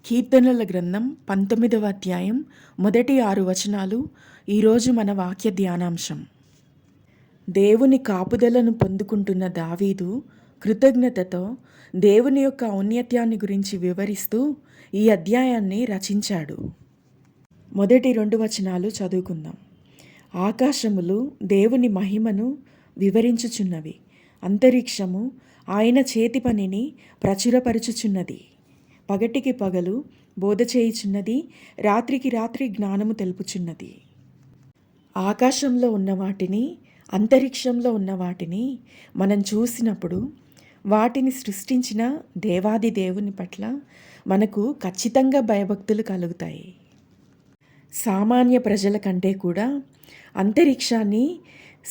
కీర్తనల గ్రంథం 19వ అధ్యాయం మొదటి 6 వచనాలు ఈరోజు మన వాక్య ధ్యానాంశం. దేవుని కాపుదలను పొందుకుంటున్న దావీదు కృతజ్ఞతతో దేవుని యొక్క ఔన్నత్యాన్ని గురించి వివరిస్తూ ఈ అధ్యాయాన్ని రచించాడు. మొదటి 2 వచనాలు చదువుకుందాం. ఆకాశములు దేవుని మహిమను వివరించుచున్నవి, అంతరిక్షము ఆయన చేతి పనిని ప్రచురపరచుచున్నది. పగటికి పగలు బోధ చేయుచున్నది, రాత్రికి రాత్రి జ్ఞానము తెలుపుచున్నది. ఆకాశంలో ఉన్న వాటిని, అంతరిక్షంలో ఉన్న వాటిని మనం చూసినప్పుడు వాటిని సృష్టించిన దేవాది దేవుని పట్ల మనకు ఖచ్చితంగా భయభక్తులు కలుగుతాయి. సామాన్య ప్రజల కంటే కూడా అంతరిక్షాన్ని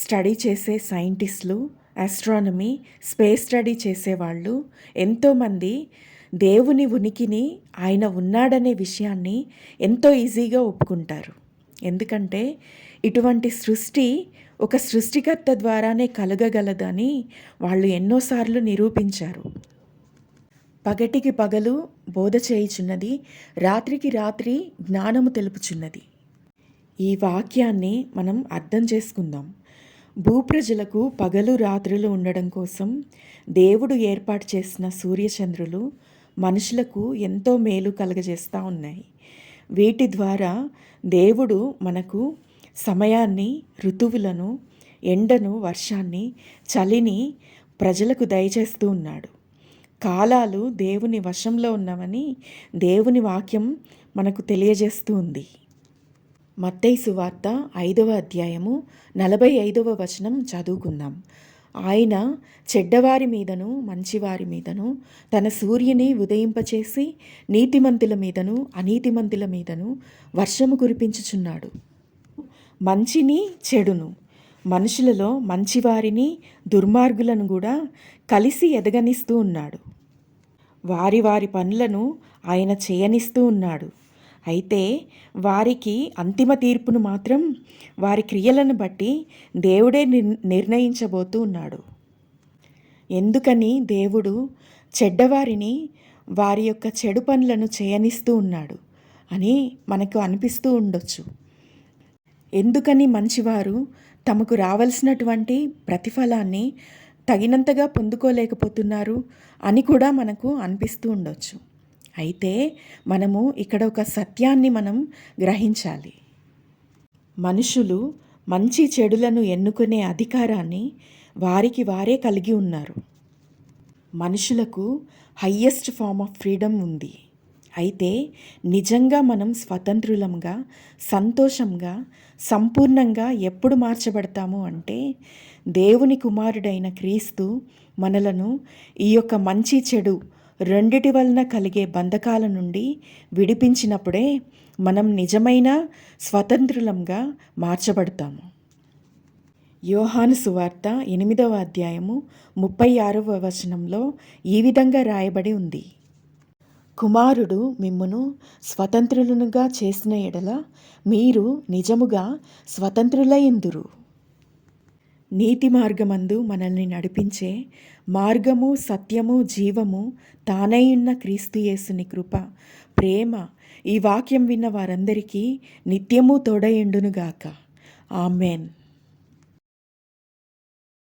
స్టడీ చేసే సైంటిస్టులు, ఆస్ట్రానమీ, స్పేస్ స్టడీ చేసేవాళ్ళు ఎంతోమంది దేవుని ఉనికిని, ఆయన ఉన్నాడనే విషయాన్ని ఎంతో ఈజీగా ఒప్పుకుంటారు. ఎందుకంటే ఇటువంటి సృష్టి ఒక సృష్టికర్త ద్వారానే కలగగలదని వాళ్ళు ఎన్నోసార్లు నిరూపించారు. పగటికి పగలు బోధ చేయుచున్నది, రాత్రికి రాత్రి జ్ఞానము తెలుపుచున్నది. ఈ వాక్యాన్ని మనం అర్థం చేసుకుందాం. భూప్రజలకు పగలు రాత్రులు ఉండడం కోసం దేవుడు ఏర్పాటు చేసిన సూర్యచంద్రులు మనుషులకు ఎంతో మేలు కలుగజేస్తూ ఉన్నాయి. వీటి ద్వారా దేవుడు మనకు సమయాన్ని, ఋతువులను, ఎండను, వర్షాన్ని, చలిని ప్రజలకు దయచేస్తూ ఉన్నాడు. కాలాలు దేవుని వశంలో ఉన్నవని దేవుని వాక్యం మనకు తెలియజేస్తూ ఉంది. మత్తయి సువార్త 5వ అధ్యాయము 45వ వచనం చదువుకుందాం. ఆయన చెడ్డవారి మీదను మంచివారి మీదను తన సూర్యుని ఉదయింపచేసి నీతిమంతుల మీదను అనీతిమంతుల మీదను వర్షము కురిపించుచున్నాడు. మంచిని చెడును, మనుషులలో మంచివారిని దుర్మార్గులను కూడా కలిసి ఎదగనిస్తూ ఉన్నాడు. వారి వారి పనులను ఆయన చేయనిస్తూ ఉన్నాడు. అయితే వారికి అంతిమ తీర్పును మాత్రం వారి క్రియలను బట్టి దేవుడే నిర్ణయించబోతూ ఉన్నాడు. ఎందుకని దేవుడు చెడ్డవారిని వారి యొక్క చెడు పనులను చేయనిస్తూ ఉన్నాడు అని మనకు అనిపిస్తూ ఉండొచ్చు. ఎందుకని మంచివారు తమకు రావాల్సినటువంటి ప్రతిఫలాన్ని తగినంతగా పొందుకోలేకపోతున్నారు అని కూడా మనకు అనిపిస్తూ ఉండొచ్చు. అయితే మనము ఇక్కడ ఒక సత్యాన్ని మనం గ్రహించాలి. మనుషులు మంచి చెడులను ఎన్నుకునే అధికారాన్ని వారికి వారే కలిగి ఉన్నారు. మనుషులకు హయ్యెస్ట్ ఫామ్ ఆఫ్ ఫ్రీడమ్ ఉంది. అయితే నిజంగా మనం స్వతంత్రులంగా, సంతోషంగా, సంపూర్ణంగా ఎప్పుడు మార్చబడతాము అంటే దేవుని కుమారుడైన క్రీస్తు మనలను ఈ యొక్క మంచి చెడు రెండిటి వలన కలిగే బంధకాల నుండి విడిపించినప్పుడే మనం నిజమైన స్వతంత్రులంగా మార్చబడతాము. యోహాను సువార్త 8వ అధ్యాయము 36వ వచనంలో ఈ విధంగా రాయబడి ఉంది. కుమారుడు మిమ్మును స్వతంత్రులనుగా చేసిన ఎడల మీరు నిజముగా స్వతంత్రులయ్యుందురు. నీతి మార్గమందు మనల్ని నడిపించే మార్గము, సత్యము, జీవము తానైయున్న క్రీస్తు యేసుని కృప, ప్రేమ ఈ వాక్యం విన్న వారందరికీ నిత్యము తోడయుండునుగాక. ఆమెన్.